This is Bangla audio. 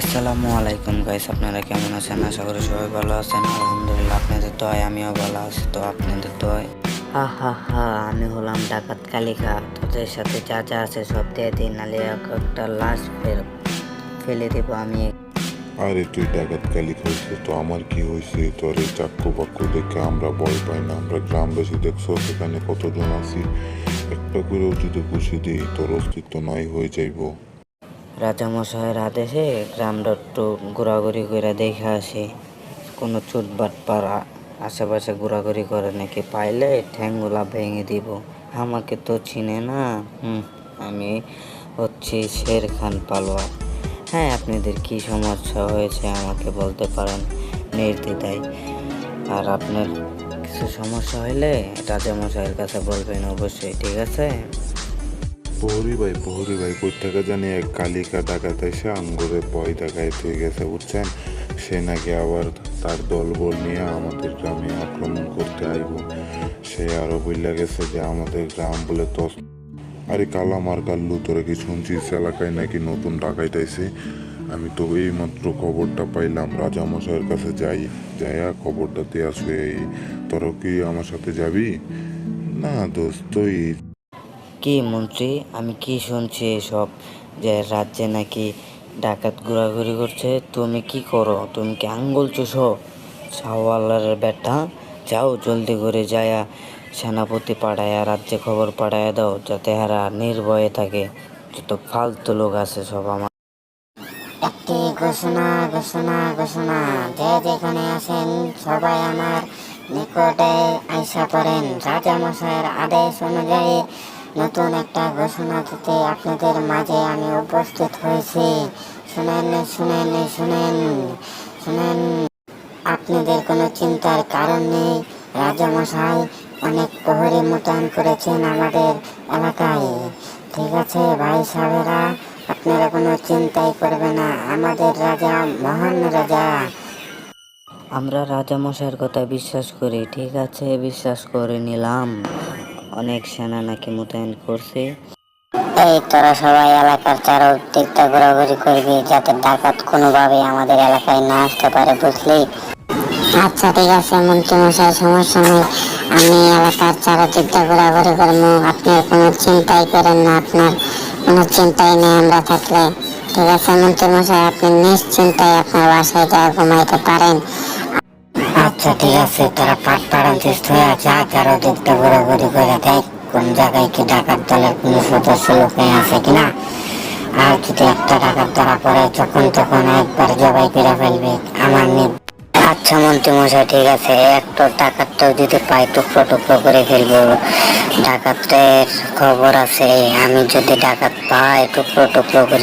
আসসালামু আলাইকুম গাইস, আপনারা কেমন আছেন? আশা করি সবাই ভালো আছেন। আলহামদুলিল্লাহ, আপনাদের দোয়ায় আমিও ভালো আছি। তো আপনাদের দোয়ায় হা হা হা, আমি হলাম ডাকাত কালিকা। তোদের সাথে যা যা আছে সব দিয়ে দিন, নালে একটা লাশ ফেলে দেবো আমি। আরে তুই ডাকাত কালি খাইছিস তো আমার কি হয়েছে? তোর এই চাক্কু বাক্কু দেখে আমরা ভয় পাই না? আমরা গ্রামবাসী দেখছো সেখানে কতজন আছি, একটা করেও যদি খুশি দিই তোর অস্তিত্ব নাই হয়ে যাইব। রাজামশাইয়ের আদেশে গ্রামটা একটু ঘোরাঘুরি করে দেখে আসি, কোনো চুটবাট পাড়া আশেপাশে ঘোরাঘুরি করে নাকি, পাইলে ঠ্যাংগুলা ভেঙে দিব। আমাকে তো চিনে না। আমি হচ্ছি শের খান পালোয়ান। হ্যাঁ, আপনাদের কি সমস্যা হয়েছে আমাকে বলতে পারেন নির্দ্বিধায়। আর আপনার কিছু সমস্যা হইলে রাজামশাইয়ের কাছে বলবেন অবশ্যই, ঠিক আছে? প্রহরী ভাই কই থেকে জানি এক কালিকা ডাকাত এসে আঙ্গুরে ভয় দেখায় হয়ে গেছে, বুঝছেন? সে নাকি আবার তার দলবল নিয়ে আমাদের গ্রামে আক্রমণ করতে আইব। সে আরো বইলা গেছে যে আমাদের গ্রাম বলে তস। আরে কালাম আর কাল্লু, তোরা কি শুনছিস এলাকায় নাকি নতুন ডাকাইত আইছে? আমি তো এই মাত্র খবরটা পাইলাম, রাজামশাইয়ের কাছে যাইয়া খবরটা দিয়ে আসবে। তোরা কি আমার সাথে যাবি? না দোস্ত, তুই কি মন্ত্রী, আমি কি শুনছি এসব, যে রাজ্যে নাকি ডাকাত ঘোরাঘুরি করছে? তুমি কি করো? তুমি কি আঙ্গুল চুষো? শাহওয়ালার বেটা, যাও জলদি করে যায়া সেনাপতি পাঠায়া রাজ্যে খবর পাঠায়া দাও, যাতে হারা নির্ভয়ে থাকে। যত ফালতু লোক আছে সব আমার। একটি ঘোষণা ঘোষণা ঘোষণা, যে যেখানে আছেন সবাই আমার নিকটে আইসা পড়েন। রাজামশাইয়ের আদেশ অনুযায়ী নতুন একটা ঘোষণা দিতে আপনাদের মাঝে আমি উপস্থিত হয়েছি। শুনেন শুনেন শুনেন শুনেন, আপনাদের কোনো চিন্তার কারণ নেই। রাজামশাই অনেক প্রহরী মোতায়েন করেছেন আমাদের এলাকায়। ঠিক আছে ভাই সাহেবেরা, আপনারা কোনো চিন্তাই করবে না। আমাদের রাজা মহান রাজা। আমরা রাজামশাইয়ের কথা বিশ্বাস করি, ঠিক আছে? বিশ্বাস করে নিলাম। অনেক সেনা নাকি মোতায়েন করছে। এই তোরা সবাই এলাকার চারদিকটা ঘোরাঘুরি করবি, যাতে ডাকাত কোনোভাবে আমাদের এলাকায় না আসতে পারে, বুঝলি? আচ্ছা ঠিক আছে মন্ত্রী মশাই, সমস্যা নেই। আমি এলাকার চারদিকটা ঘোরাঘুরি করবো, আপনার কোনো চিন্তাই করেন না। আপনার কোনো চিন্তাই নেই আমরা থাকলে। ঠিক আছে মন্ত্রী মশাই, আপনি নিশ্চিন্তায় আপনার বাসায় যা ঘুমাইতে পারেন। আচ্ছা ঠিক আছে, তোরা পাট পাড়ান্তিস হয়ে যা চারদিকটা ঘোরাঘুরি করে দেখ কোন জায়গায় কি ডাকাত দলের কোনো সদস্য লোক আছে কিনা। আর যদি একটা ডাকাত ধরা পড়ে যখন তখন একবার জবাই করে ফেলবে আমার আচ্ছা মন্ত্রী মশাই, ঠিক আছে। একটা ডাকাতটাও যদি পাই টুকরো টুকরো করে ফেলবো। ডাকাতের খবর আছে, আমি যদি ডাকাত পাই টুকরো টুকরো করে